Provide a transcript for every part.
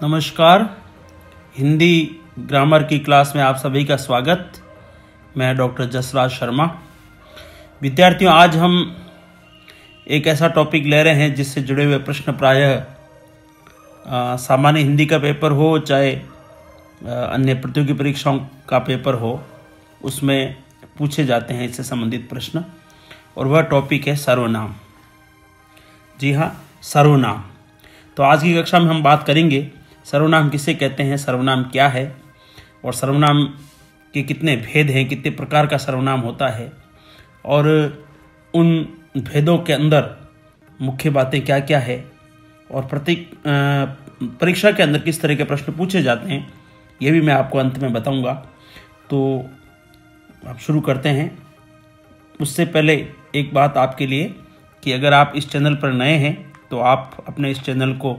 नमस्कार। हिंदी ग्रामर की क्लास में आप सभी का स्वागत। मैं डॉक्टर जसराज शर्मा। विद्यार्थियों, आज हम एक ऐसा टॉपिक ले रहे हैं जिससे जुड़े हुए प्रश्न प्रायः सामान्य हिंदी का पेपर हो चाहे अन्य प्रतियोगी परीक्षाओं का पेपर हो, उसमें पूछे जाते हैं इससे संबंधित प्रश्न। और वह टॉपिक है सर्वनाम। जी हाँ, सर्वनाम। तो आज की कक्षा में हम बात करेंगे सर्वनाम किसे कहते हैं, सर्वनाम क्या है और सर्वनाम के कितने भेद हैं, कितने प्रकार का सर्वनाम होता है और उन भेदों के अंदर मुख्य बातें क्या क्या है और प्रत्येक परीक्षा के अंदर किस तरह के प्रश्न पूछे जाते हैं, ये भी मैं आपको अंत में बताऊंगा। तो अब शुरू करते हैं। उससे पहले एक बात आपके लिए कि अगर आप इस चैनल पर नए हैं तो आप अपने इस चैनल को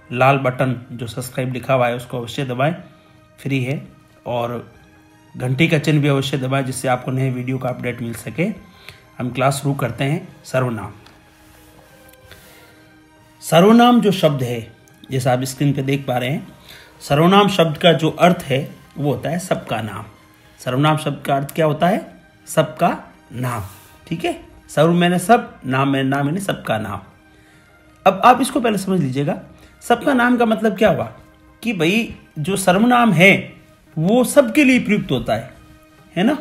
लाल बटन जो सब्सक्राइब लिखा हुआ है उसको अवश्य दबाएं, फ्री है, और घंटी का चिन्ह भी अवश्य दबाएं जिससे आपको नए वीडियो का अपडेट मिल सके। हम क्लास शुरू करते हैं। सर्वनाम। सर्वनाम जो शब्द है, जैसा आप स्क्रीन पे देख पा रहे हैं, सर्वनाम शब्द का जो अर्थ है वो होता है सबका नाम। सर्वनाम शब्द का अर्थ क्या होता है? सबका नाम। ठीक है, सर्व मैंने सब, नाम मैंने नाम, मैंने सबका नाम। अब आप इसको पहले समझ लीजिएगा, सबका नाम का मतलब क्या हुआ कि भाई जो सर्वनाम है वो सबके लिए प्रयुक्त होता है ना।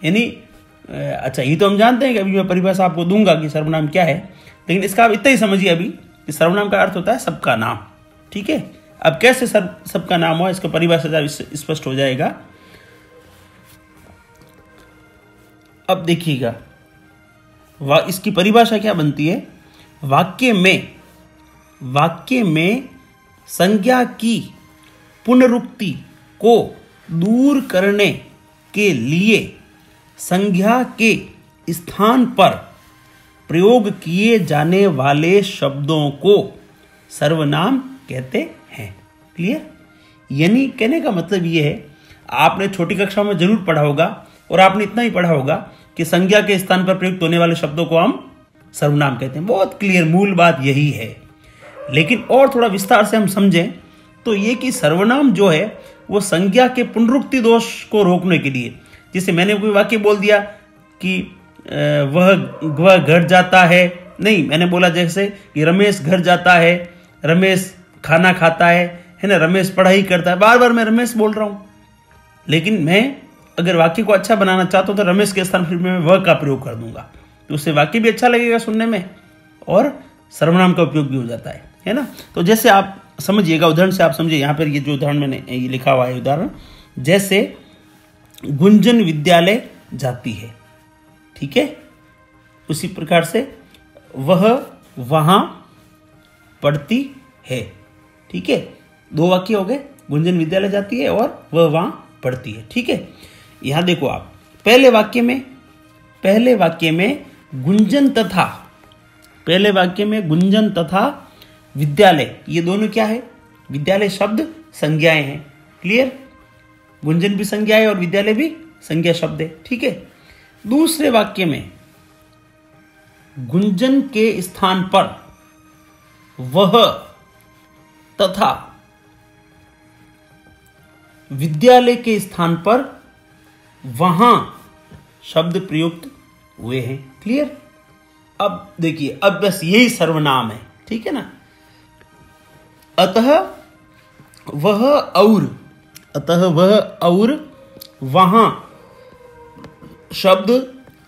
यानी अच्छा, ये तो हम जानते हैं कि अभी मैं परिभाषा आपको दूंगा कि सर्वनाम क्या है, लेकिन इसका आप इतना ही समझिए अभी कि सर्वनाम का अर्थ होता है सबका नाम। ठीक है, अब कैसे सबका नाम हुआ, इसका परिभाषा स्पष्ट हो जाएगा। अब देखिएगा, इसकी परिभाषा क्या बनती है? वाक्य में संज्ञा की पुनरुक्ति को दूर करने के लिए संज्ञा के स्थान पर प्रयोग किए जाने वाले शब्दों को सर्वनाम कहते हैं। क्लियर? यानी कहने का मतलब ये है, आपने छोटी कक्षा में जरूर पढ़ा होगा और आपने इतना ही पढ़ा होगा कि संज्ञा के स्थान पर प्रयुक्त होने वाले शब्दों को हम सर्वनाम कहते हैं। बहुत क्लियर, मूल बात यही है। लेकिन और थोड़ा विस्तार से हम समझें तो ये कि सर्वनाम जो है वो संज्ञा के पुनरुक्ति को रोकने के लिए, जैसे मैंने कोई वाक्य बोल दिया कि वह घर जाता है, नहीं, मैंने बोला जैसे कि रमेश घर जाता है, रमेश खाना खाता है ना, रमेश पढ़ाई करता है, बार बार मैं रमेश बोल रहा हूं। लेकिन मैं अगर वाक्य को अच्छा बनाना चाहता हूं तो रमेश के स्थान पर मैं वह का प्रयोग कर दूंगा, तो उससे वाक्य भी अच्छा लगेगा सुनने में और सर्वनाम का उपयोग भी हो जाता है ना। तो जैसे आप समझिएगा, उदाहरण से आप समझिए। यहाँ पर ये जो उदाहरण मैंने ये लिखा हुआ है, उदाहरण जैसे गुंजन विद्यालय जाती है। ठीक है, उसी प्रकार से वह वहां पढ़ती है। ठीक है, दो वाक्य हो गए, गुंजन विद्यालय जाती है और वह वहां पढ़ती है। ठीक है, यहां देखो आप, पहले वाक्य में गुंजन तथा विद्यालय, ये दोनों क्या है? विद्यालय शब्द संज्ञाएं हैं। क्लियर? गुंजन भी संज्ञा है और विद्यालय भी संज्ञा शब्द है। ठीक है, दूसरे वाक्य में गुंजन के स्थान पर वह तथा विद्यालय के स्थान पर वहां शब्द प्रयुक्त हुए हैं। क्लियर? अब देखिए, अब बस यही सर्वनाम है। ठीक है ना। अतः वह और वहां शब्द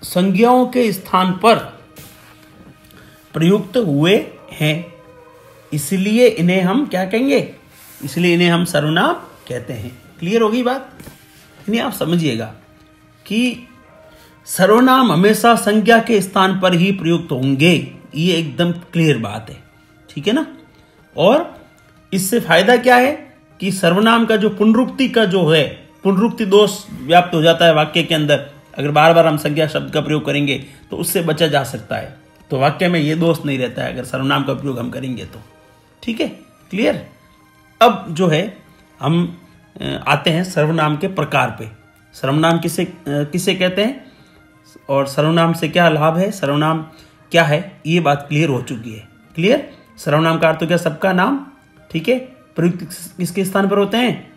संज्ञाओं के स्थान पर प्रयुक्त हुए हैं, इसलिए इन्हें हम क्या कहेंगे? इसलिए इन्हें हम सर्वनाम कहते हैं। क्लियर होगी बात? यानी आप समझिएगा कि सर्वनाम हमेशा संज्ञा के स्थान पर ही प्रयुक्त होंगे, ये एकदम क्लियर बात है। ठीक है ना। और इससे फायदा क्या है कि सर्वनाम का जो पुनरुक्ति का जो है, पुनरुक्ति दोष व्याप्त हो जाता है वाक्य के अंदर। अगर बार बार हम संज्ञा शब्द का प्रयोग करेंगे तो उससे बचा जा सकता है, तो वाक्य में ये दोष नहीं रहता है अगर सर्वनाम का उपयोग हम करेंगे तो। ठीक है, क्लियर? अब जो है हम आते हैं सर्वनाम के प्रकार पे। सर्वनाम किसे कहते हैं और सर्वनाम से क्या लाभ है, सर्वनाम क्या है, ये बात क्लियर हो चुकी है। क्लियर? सर्वनाम का अर्थ हो गया सबका नाम। ठीक है, प्रयुक्त किसके स्थान पर होते हैं?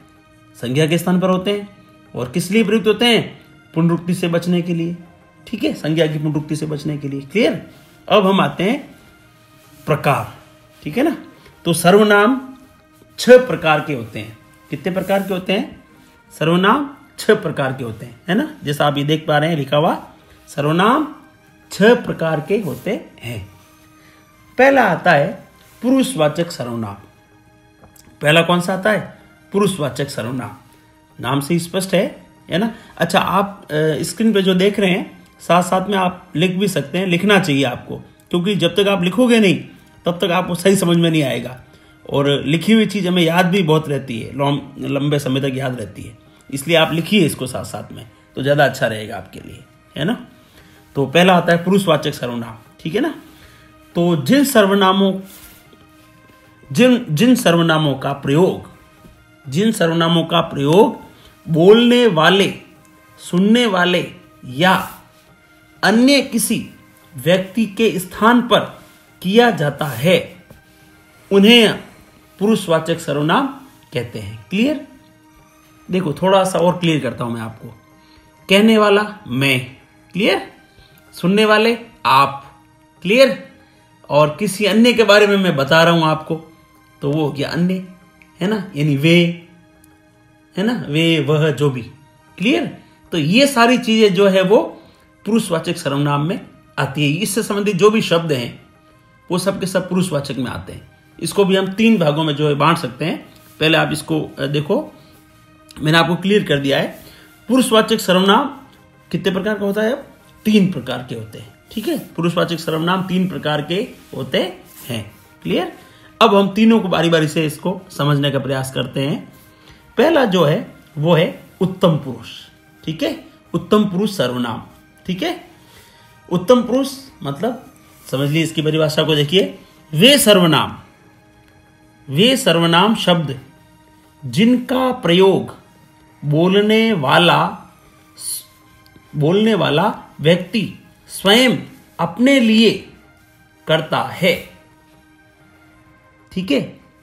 संज्ञा के स्थान पर होते हैं। और किस लिए प्रयुक्त होते हैं? पुनरुक्ति से बचने के लिए। ठीक है, संज्ञा की पुनरुक्ति से बचने के लिए। क्लियर? अब हम आते हैं प्रकार। ठीक है ना? तो सर्वनाम 6 प्रकार के होते हैं। कितने प्रकार के होते हैं? सर्वनाम 6 प्रकार के होते हैं, है ना? जैसा आप ये देख पा रहे हैं लिखा हुआ, सर्वनाम 6 प्रकार के होते हैं। पहला आता है पुरुषवाचक सर्वनाम। पहला कौन सा आता है? पुरुषवाचक सर्वनाम। नाम से स्पष्ट है ना? अच्छा, आप स्क्रीन पे जो देख रहे हैं साथ साथ में आप लिख भी सकते हैं, लिखना चाहिए आपको, क्योंकि जब तक आप लिखोगे नहीं तब तक आपको सही समझ में नहीं आएगा। और लिखी हुई चीज़ हमें याद भी बहुत रहती है, लंबे समय तक याद रहती है, इसलिए आप लिखिए इसको साथ साथ में, तो ज़्यादा अच्छा रहेगा आपके लिए, है ना? तो पहला आता है पुरुषवाचक सर्वनाम। ठीक है ना? तो जिन सर्वनामों का प्रयोग बोलने वाले, सुनने वाले या अन्य किसी व्यक्ति के स्थान पर किया जाता है उन्हें पुरुषवाचक सर्वनाम कहते हैं। क्लियर? देखो थोड़ा सा और क्लियर करता हूं मैं आपको। कहने वाला मैं, क्लियर? सुनने वाले आप, क्लियर? और किसी अन्य के बारे में मैं बता रहा हूं आपको, तो वो हो गया अन्य, है ना? यानी वे, है ना? वे, वह, जो भी। क्लियर? तो ये सारी चीजें जो है वो पुरुषवाचक सर्वनाम में आती है। इससे संबंधित जो भी शब्द हैं वो सब के सब पुरुषवाचक में आते हैं। इसको भी हम 3 भागों में जो है बांट सकते हैं। पहले आप इसको देखो, मैंने आपको क्लियर कर दिया है। पुरुषवाचक सर्वनाम कितने प्रकार का होता है? अब 3 प्रकार के होते हैं। ठीक है, पुरुषवाचक सर्वनाम 3 प्रकार के होते हैं। क्लियर? अब हम तीनों को बारी बारी से इसको समझने का प्रयास करते हैं। पहला जो है वो है उत्तम पुरुष। ठीक है, उत्तम पुरुष सर्वनाम। ठीक है, उत्तम पुरुष मतलब समझ लीजिए इसकी परिभाषा को देखिए। वे सर्वनाम शब्द जिनका प्रयोग बोलने वाला व्यक्ति स्वयं अपने लिए करता है। ठीक है,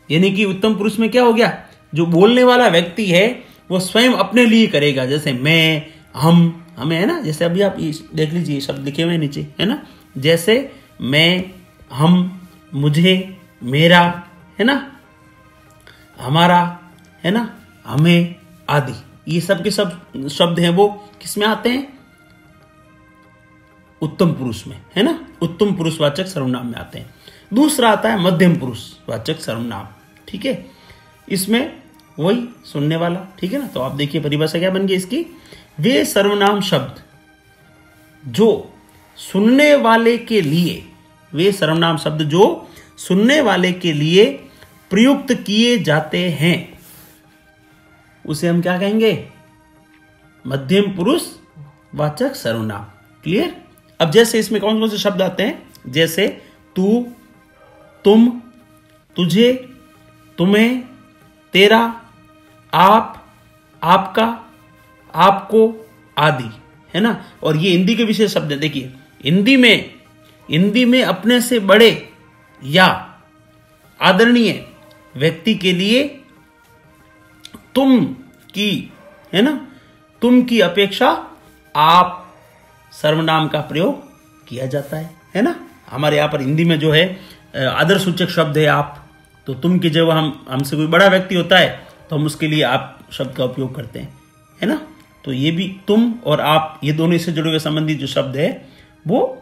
यानी कि उत्तम पुरुष में क्या हो गया? जो बोलने वाला व्यक्ति है वो स्वयं अपने लिए करेगा। जैसे मैं, हम, हमें, है ना? जैसे अभी आप देख लीजिए शब्द लिखे हुए नीचे, है ना? जैसे मैं, हम, मुझे, मेरा, है ना? हमारा, है ना? हमें आदि, ये सब के सब शब्द हैं वो किस में आते हैं? उत्तम पुरुष में, है ना? उत्तम पुरुषवाचक सर्वनाम में आते हैं। दूसरा आता है मध्यम पुरुषवाचक सर्वनाम। ठीक है, इसमें वही सुनने वाला। ठीक है ना? तो आप देखिए परिभाषा क्या बन गई इसकी। वे सर्वनाम शब्द जो सुनने वाले के लिए, वे सर्वनाम शब्द जो सुनने वाले के लिए प्रयुक्त किए जाते हैं उसे हम क्या कहेंगे? मध्यम पुरुष वाचक सर्वनाम। क्लियर? अब जैसे इसमें कौन कौन से शब्द आते हैं? जैसे तू, तुम, तुझे, तुम्हें, तेरा, आप, आपका, आपको आदि, है ना? और ये हिंदी के विशेष शब्द है। देखिए हिंदी में अपने से बड़े या आदरणीय व्यक्ति के लिए तुम की, है ना? तुम की अपेक्षा आप सर्वनाम का प्रयोग किया जाता है ना? हमारे यहाँ पर हिंदी में जो है आदर सूचक शब्द है आप, तो तुम की जब हमसे कोई बड़ा व्यक्ति होता है तो हम उसके लिए आप शब्द का उपयोग करते हैं, है ना? तो ये भी तुम और आप, ये दोनों इससे जुड़े हुए संबंधित जो शब्द है वो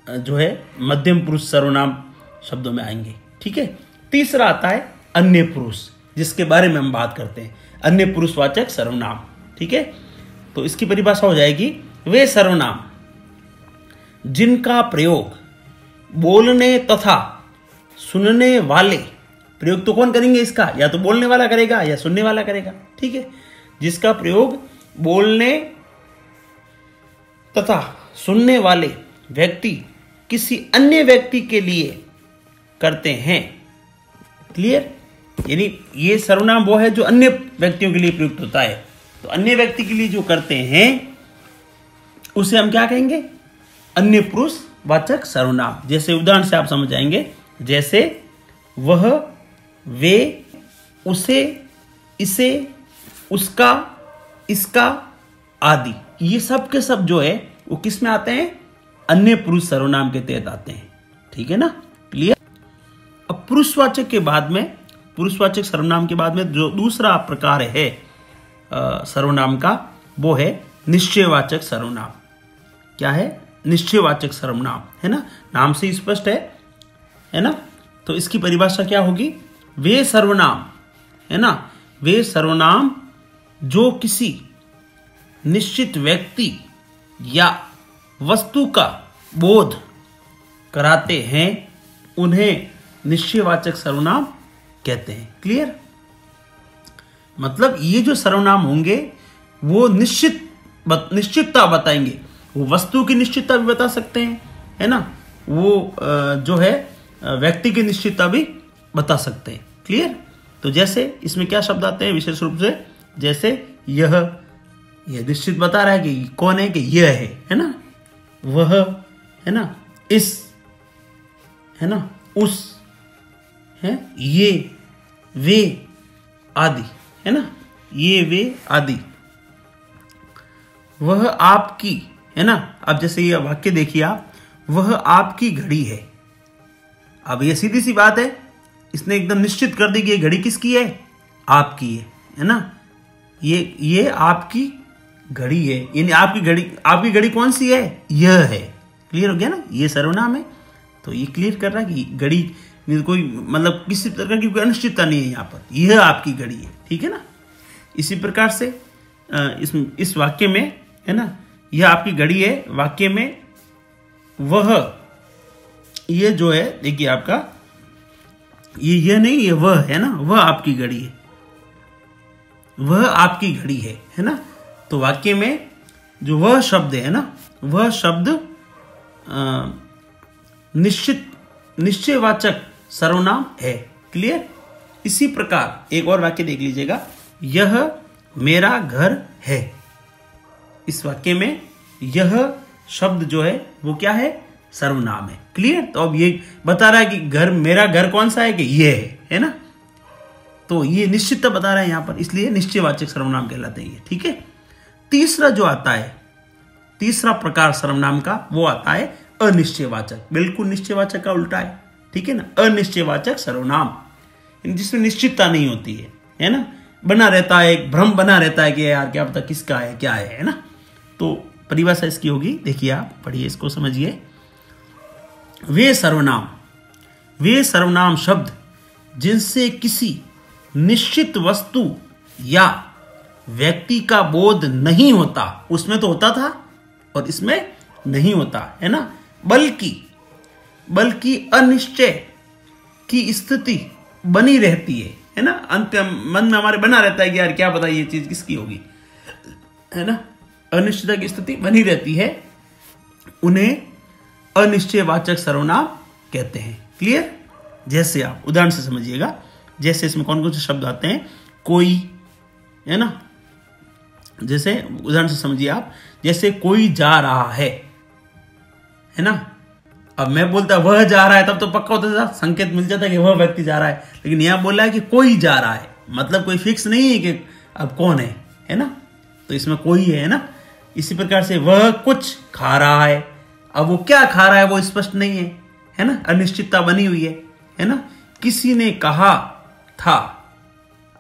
जो है मध्यम पुरुष सर्वनाम शब्दों में आएंगे। ठीक है, तीसरा आता है अन्य पुरुष, जिसके बारे में हम बात करते हैं, अन्य पुरुषवाचक सर्वनाम। ठीक है, तो इसकी परिभाषा हो जाएगी, वे सर्वनाम जिनका प्रयोग बोलने तथा सुनने वाले, प्रयोग तो कौन करेंगे इसका? या तो बोलने वाला करेगा या सुनने वाला करेगा। ठीक है, जिसका प्रयोग बोलने तथा सुनने वाले व्यक्ति किसी अन्य व्यक्ति के लिए करते हैं। क्लियर? यानी ये सर्वनाम वो है जो अन्य व्यक्तियों के लिए प्रयुक्त होता है। तो अन्य व्यक्ति के लिए जो करते हैं उसे हम क्या कहेंगे? अन्य पुरुष वाचक सर्वनाम। जैसे उदाहरण से आप समझ जाएंगे, जैसे वह, वे, उसे, इसे, उसका, इसका आदि, ये सब के सब जो है वो किस में आते हैं? अन्य पुरुष सर्वनाम के तहत आते हैं। ठीक है ना, क्लियर। अब पुरुषवाचक के बाद में, पुरुषवाचक सर्वनाम के बाद में जो दूसरा प्रकार है सर्वनाम का, वो है निश्चयवाचक सर्वनाम। क्या है? निश्चयवाचक सर्वनाम, है ना, नाम से स्पष्ट है ना। तो इसकी परिभाषा क्या होगी? वे सर्वनाम, है ना, वे सर्वनाम जो किसी निश्चित व्यक्ति या वस्तु का बोध कराते हैं उन्हें निश्चयवाचक सर्वनाम कहते हैं। क्लियर? मतलब ये जो सर्वनाम होंगे वो निश्चितता बताएंगे। वो वस्तु की निश्चितता भी बता सकते हैं, है ना, वो जो है व्यक्ति की निश्चितता भी बता सकते हैं। क्लियर? तो जैसे इसमें क्या शब्द आते हैं विशेष रूप से? जैसे यह निश्चित बता रहा है कि कौन है, कि यह है ना, वह, है ना, इस, है ना, उस, है, ये, वे आदि, है ना, ये, वे आदि। वह आपकी, है ना। अब जैसे ये वाक्य देखिए आप, वह आपकी घड़ी है। अब ये सीधी सी बात है, इसने एकदम निश्चित कर दी कि ये घड़ी किसकी है? आपकी है ना। ये आपकी घड़ी है, यानी आपकी घड़ी कौन सी है? यह है। क्लियर हो गया ना, ये सर्वनाम है। तो ये क्लियर कर रहा है कि घड़ी कोई मतलब किसी प्रकार की कोई अनिश्चितता नहीं है यहाँ पर, यह आपकी घड़ी है। ठीक है ना। इसी प्रकार से इस वाक्य में, है ना, यह आपकी घड़ी है, वाक्य में वह, ये जो है देखिए आपका, ये नहीं, ये वह है ना, वह आपकी घड़ी है, वह आपकी घड़ी है ना। तो वाक्य में जो वह शब्द है ना, वह शब्द निश्चयवाचक सर्वनाम है। क्लियर? इसी प्रकार एक और वाक्य देख लीजिएगा, यह मेरा घर है। इस वाक्य में यह शब्द जो है वो क्या है? सर्वनाम है। क्लियर? तो अब ये बता रहा है कि घर, मेरा घर कौन सा है? कि ये है ना। तो ये निश्चितता बता रहा है यहां पर, इसलिए निश्चयवाचक सर्वनाम कहलाते हैं ये। ठीक है। तीसरा जो आता है, तीसरा प्रकार सर्वनाम का, वो आता है अनिश्चयवाचक। बिल्कुल निश्चयवाचक का उल्टा है। ठीक है ना, अनिश्चयवाचक सर्वनाम, जिसमें निश्चितता नहीं होती है ना, बना रहता है, एक भ्रम बना रहता है कि यार क्या पता किसका है, क्या है ना। तो परिभाषा इसकी होगी, देखिए आप पढ़िए, इसको समझिए। वे सर्वनाम शब्द जिनसे किसी निश्चित वस्तु या व्यक्ति का बोध नहीं होता, उसमें तो होता था और इसमें नहीं होता, है ना, बल्कि अनिश्चय की स्थिति बनी रहती है ना। अंत मन में हमारे बना रहता है कि यार क्या पता ये चीज किसकी होगी, है ना। अनिश्चितता की स्थिति बनी रहती है, उन्हें अनिश्चयवाचक सर्वनाम कहते हैं। क्लियर? जैसे आप उदाहरण से समझिएगा, जैसे इसमें कौन कौन से शब्द आते हैं? कोई, है ना, जैसे उदाहरण से समझिए आप, जैसे कोई जा रहा है ना। अब मैं बोलता वह जा रहा है, तब तो पक्का होता था, संकेत मिल जाता कि वह व्यक्ति जा रहा है। लेकिन यहां बोल रहा है कि कोई जा रहा है, मतलब कोई फिक्स नहीं है कि अब कौन है ना। तो इसमें कोई है ना। इसी प्रकार से वह कुछ खा रहा है, अब वो क्या खा रहा है वो स्पष्ट नहीं है ना, अनिश्चितता बनी हुई है ना। किसी ने कहा था,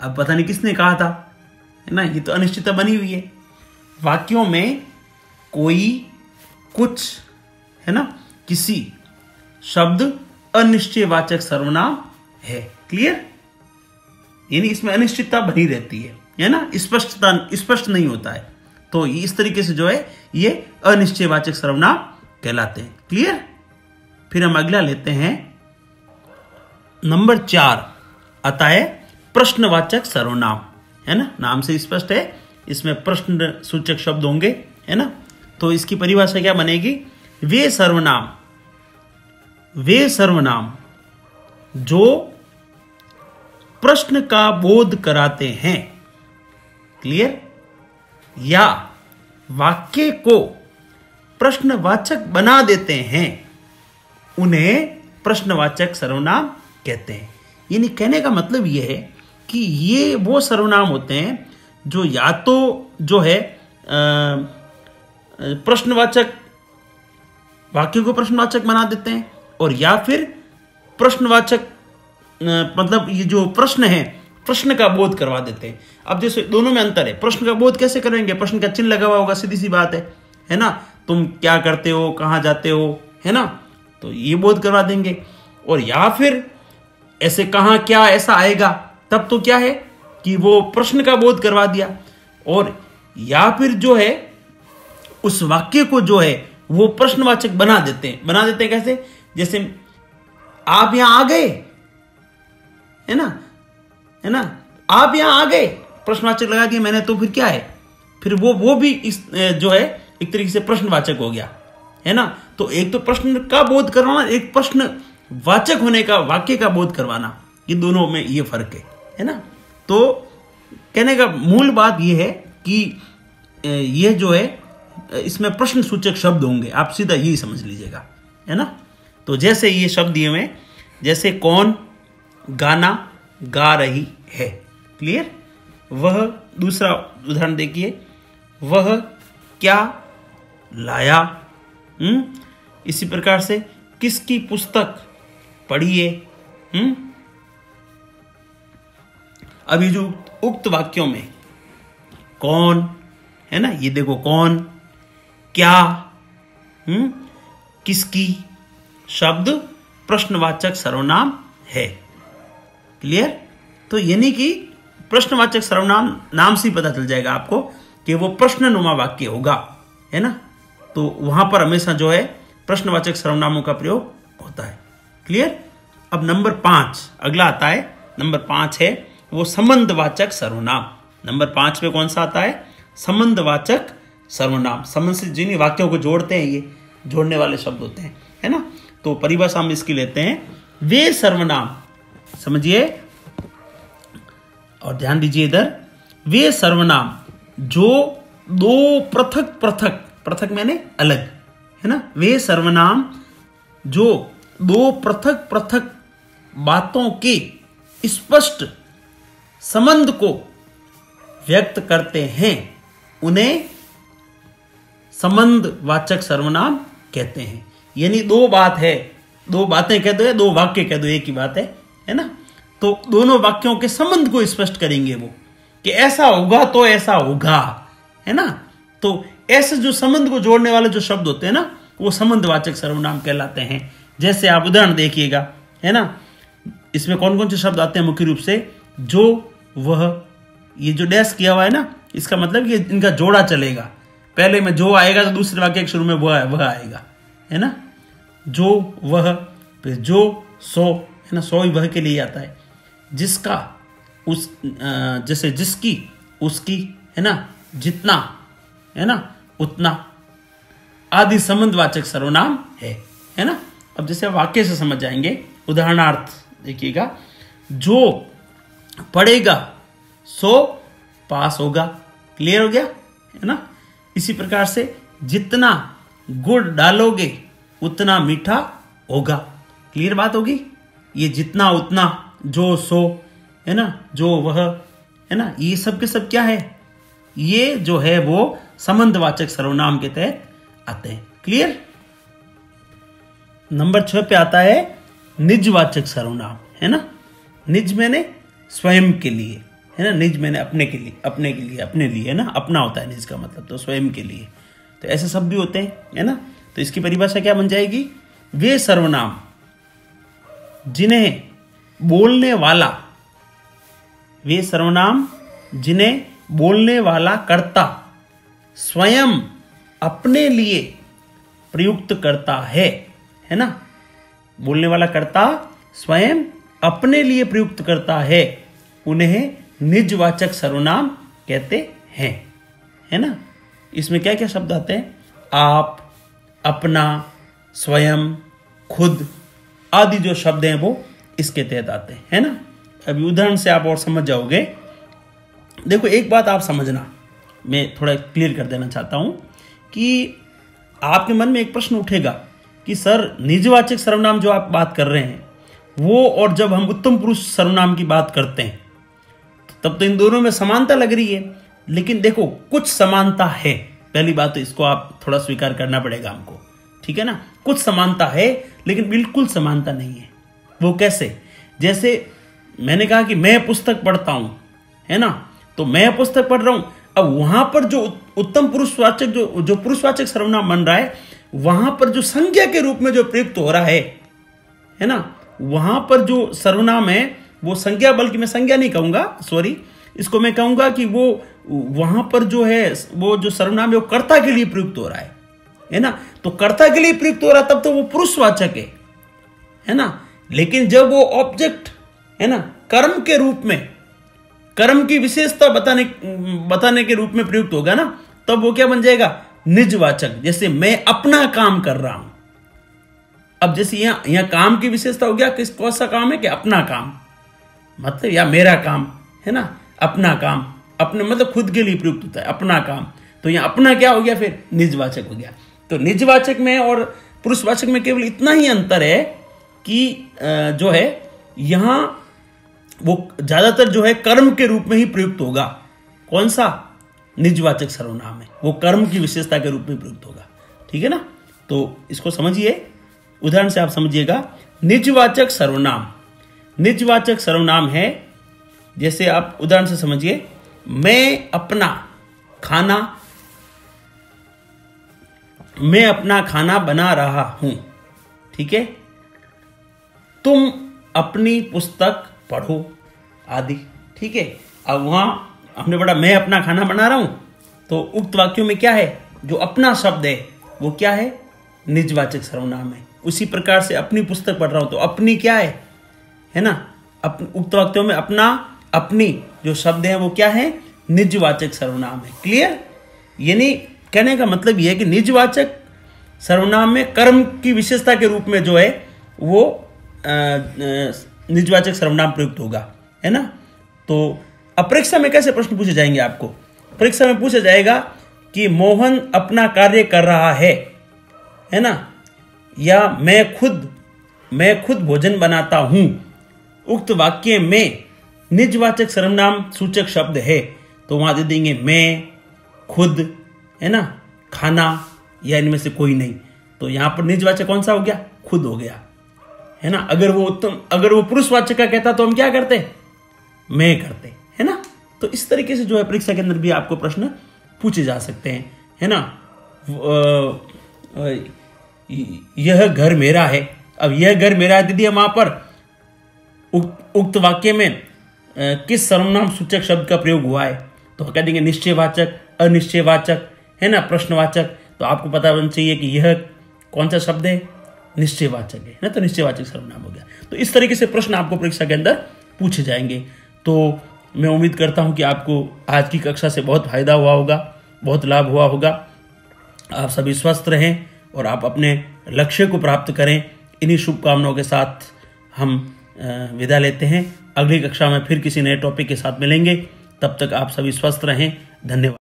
अब पता नहीं किसने कहा था, है ना, ये तो अनिश्चितता बनी हुई है। वाक्यों में कोई, कुछ, है ना, किसी शब्द अनिश्चयवाचक सर्वनाम है। क्लियर? यानी इसमें अनिश्चितता बनी रहती है ना, स्पष्ट नहीं होता है। तो इस तरीके से जो है ये अनिश्चयवाचक सर्वनाम कहलाते हैं। क्लियर? फिर हम अगला लेते हैं, नंबर 4 आता है प्रश्नवाचक सर्वनाम, है ना। नाम से स्पष्ट है, इसमें प्रश्न सूचक शब्द होंगे, है ना। तो इसकी परिभाषा क्या बनेगी? वे सर्वनाम जो प्रश्न का बोध कराते हैं, क्लियर, या वाक्य को प्रश्नवाचक बना देते हैं, उन्हें प्रश्नवाचक सर्वनाम कहते हैं। यानी कहने का मतलब यह है कि ये वो सर्वनाम होते हैं जो या तो जो है प्रश्नवाचक, वाक्य को प्रश्नवाचक बना देते हैं, और या फिर प्रश्नवाचक मतलब ये जो प्रश्न है प्रश्न का बोध करवा देते हैं। अब जैसे दोनों में अंतर है, प्रश्न का बोध कैसे करेंगे, प्रश्न का चिन्ह लगा हुआ होगा, सीधी सी बात है ना, तुम क्या करते हो, कहाँ जाते हो, है ना, तो ये बोध करवा देंगे। और या फिर ऐसे कहाँ क्या ऐसा आएगा, तब तो क्या है कि वो प्रश्न का बोध करवा दिया। और या फिर जो है उस वाक्य को जो है वो प्रश्नवाचक बना देते हैं कैसे, जैसे आप यहां आ गए, है ना, आप यहां आ गए, प्रश्नवाचक लगा दिया मैंने, तो फिर क्या है, फिर वो भी इस जो है एक तरीके से प्रश्नवाचक हो गया, है ना। तो एक तो प्रश्न का बोध करवाना, एक प्रश्न वाचक होने का, वाक्य का बोध करवाना, ये दोनों में ये फर्क है ना। तो कहने का मूल बात ये है कि ये जो है इसमें प्रश्न सूचक शब्द होंगे, आप सीधा यही समझ लीजिएगा, है ना। तो जैसे ये शब्द दिए हुए, जैसे कौन गाना गा रही है, क्लियर। वह, दूसरा उदाहरण देखिए, वह क्या लाया, इसी प्रकार से किसकी पुस्तक पढ़िए। अभी जो उक्त वाक्यों में कौन है ना, ये देखो कौन, क्या, किसकी शब्द प्रश्नवाचक सर्वनाम है, क्लियर। तो यानी कि प्रश्नवाचक सर्वनाम नाम से ही पता चल जाएगा आपको कि वो प्रश्ननुमा वाक्य होगा, है ना। तो वहां पर हमेशा जो है प्रश्नवाचक सर्वनामों का प्रयोग होता है, क्लियर। अब नंबर 5 अगला आता है, नंबर 5 है वो संबंधवाचक सर्वनाम। नंबर 5 पे कौन सा आता है, संबंधवाचक सर्वनाम। संबंध से जिन वाक्यों को जोड़ते हैं, ये जोड़ने वाले शब्द होते हैं, है ना। तो परिभाषा हम इसकी लेते हैं, वे सर्वनाम, समझिए और ध्यान दीजिए इधर, वे सर्वनाम जो दो पृथक मैंने अलग, है ना, वे सर्वनाम जो दो पृथक बातों के स्पष्ट संबंध को व्यक्त करते हैं, उन्हें संबंधवाचक सर्वनाम कहते हैं। यानी दो बातें कह दो या दो वाक्य कह दो, एक ही बात है ना। तो दोनों वाक्यों के संबंध को स्पष्ट करेंगे वो, कि ऐसा होगा तो ऐसा होगा, है ना। तो ऐसे जो संबंध को जोड़ने वाले जो शब्द होते हैं ना, वो संबंधवाचक सर्वनाम कहलाते हैं। जैसे आप उदाहरण देखिएगा, है ना, इसमें कौन कौन से शब्द आते हैं मुख्य रूप से, जो, वह, ये जो डैश किया हुआ है ना, इसका मतलब कि इनका जोड़ा चलेगा, पहले में जो आएगा तो दूसरे वाक्य के शुरू में वह आएगा, है ना। जो, वह, फिर जो, सो, है ना, सो ही वह के लिए आता है। जिसका, उस, जैसे जिसकी, उसकी, है ना, जितना, है ना, उतना आदि संबंधवाचक सर्वनाम है ना। अब जैसे वाक्य से समझ जाएंगे, उदाहरणार्थ देखिएगा, जो पढ़ेगा सो पास होगा, क्लियर हो गया, है ना। इसी प्रकार से जितना गुड़ डालोगे उतना मीठा होगा, क्लियर बात होगी। ये जितना, उतना, जो, सो, है ना, जो, वह, है ना, ये सब के सब क्या है, ये जो है वो संबंधवाचक सर्वनाम के तहत आते हैं, क्लियर। नंबर 6 पे आता है निजवाचक सर्वनाम, है ना। निज मैंने स्वयं के लिए, है ना, निज मैंने अपने के लिए, अपने लिए, है ना, अपना होता है निज का मतलब, तो स्वयं के लिए। तो ऐसे शब्द भी होते हैं, है ना। तो इसकी परिभाषा क्या बन जाएगी, वे सर्वनाम जिन्हें बोलने वाला, वे सर्वनाम जिन्हें बोलने वाला कर्ता स्वयं अपने लिए प्रयुक्त करता है ना। बोलने वाला कर्ता स्वयं अपने लिए प्रयुक्त करता है, उन्हें निजवाचक सर्वनाम कहते हैं, है ना। इसमें क्या क्या शब्द आते हैं, आप, अपना, स्वयं, खुद आदि जो शब्द हैं वो इसके तहत आते हैं, है ना। अभी उदाहरण से आप और समझ जाओगे। देखो एक बात आप समझना, मैं थोड़ा क्लियर कर देना चाहता हूं कि आपके मन में एक प्रश्न उठेगा कि सर निजवाचक सर्वनाम जो आप बात कर रहे हैं वो, और जब हम उत्तम पुरुष सर्वनाम की बात करते हैं तब तो इन दोनों में समानता लग रही है। लेकिन देखो कुछ समानता है, पहली बात तो इसको आप थोड़ा स्वीकार करना पड़ेगा हमको, ठीक है ना। कुछ समानता है लेकिन बिल्कुल समानता नहीं है। वो कैसे? जैसे मैंने कहा कि मैं पुस्तक पढ़ता हूं, है ना, तो मैं पुस्तक पढ़ रहा हूं। अब वहां पर जो उत्तम पुरुषवाचक जो पुरुषवाचक सर्वनाम बन रहा है, वहां पर जो संज्ञा के रूप में जो प्रयुक्त हो रहा है ना, वहां पर जो सर्वनाम है वो संज्ञा, बल्कि मैं संज्ञा नहीं कहूंगा, सॉरी, इसको मैं कहूंगा कि वो वहां पर जो है वो जो सर्वनाम है वो कर्ता के लिए प्रयुक्त हो रहा है ना। तो कर्ता के लिए प्रयुक्त हो रहा है तब तो वो पुरुषवाचक है ना। लेकिन जब वो ऑब्जेक्ट है ना कर्म के रूप में, कर्म की विशेषता बताने के रूप में प्रयुक्त होगा ना, तब वो क्या बन जाएगा? निजवाचक। जैसे मैं अपना काम कर रहा हूं। अब जैसे यहां काम की विशेषता हो गया, कौन सा काम है कि अपना काम, मतलब या मेरा काम, है ना, अपना काम, अपने मतलब खुद के लिए प्रयुक्त होता है अपना काम। तो यहां अपना क्या हो गया? फिर निजवाचक हो गया। तो निजवाचक में और पुरुषवाचक में केवल इतना ही अंतर है कि जो है यहां वो ज्यादातर जो है कर्म के रूप में ही प्रयुक्त होगा। कौन सा? निजवाचक सर्वनाम है, वो कर्म की विशेषता के रूप में प्रयुक्त होगा, ठीक है ना। तो इसको समझिए, उदाहरण से आप समझिएगा। निजवाचक सर्वनाम, निजवाचक सर्वनाम है, जैसे आप उदाहरण से समझिए, मैं अपना खाना बना रहा हूं, ठीक है, तुम अपनी पुस्तक पढ़ो आदि, ठीक है। अब वहां हमने पढ़ा मैं अपना खाना बना रहा हूं, तो उक्त वाक्यों में क्या है? जो अपना शब्द है वो क्या है? निजवाचक सर्वनाम है। उसी प्रकार से अपनी पुस्तक पढ़ रहा हूं, तो अपनी क्या है ना, उक्त वाक्यों में अपना, अपनी जो शब्द है वो क्या है? निजवाचक सर्वनाम है। क्लियर? यानी कहने का मतलब यह है कि निजवाचक सर्वनाम में कर्म की विशेषता के रूप में जो है वो निजवाचक सर्वनाम प्रयुक्त होगा, है ना। तो अब परीक्षा में कैसे प्रश्न पूछे जाएंगे आपको? परीक्षा में पूछा जाएगा कि मोहन अपना कार्य कर रहा है ना, या मैं खुद भोजन बनाता हूं। उक्त वाक्य में निजवाचक सर्वनाम सूचक शब्द है, तो वहां दे देंगे मैं, खुद, है ना, खाना, या इनमें से कोई नहीं। तो यहां पर निजवाचक कौन सा हो गया? खुद हो गया, है ना। अगर वो पुरुषवाचक का कहता तो हम क्या करते? मैं करते, है ना। तो इस तरीके से जो है परीक्षा के अंदर भी आपको प्रश्न पूछे जा सकते हैं, है ना। यह घर मेरा है। अब यह घर मेरा है दीदी, वहां पर उक्त वाक्य में किस सर्वनाम सूचक शब्द का प्रयोग हुआ है? तो कह देंगे निश्चयवाचक, अनिश्चयवाचक, है ना, प्रश्नवाचक। तो आपको पता होना चाहिए कि यह कौन सा शब्द है? निश्चयवाचक है ना, तो निश्चयवाचक सर्वनाम हो गया। तो इस तरीके से प्रश्न आपको परीक्षा के अंदर पूछे जाएंगे। तो मैं उम्मीद करता हूं कि आपको आज की कक्षा से बहुत फायदा हुआ होगा, बहुत लाभ हुआ होगा। आप सभी स्वस्थ रहें और आप अपने लक्ष्य को प्राप्त करें। इन्हीं शुभकामनाओं के साथ हम विदा लेते हैं। अगली कक्षा में फिर किसी नए टॉपिक के साथ मिलेंगे। तब तक आप सभी स्वस्थ रहें। धन्यवाद।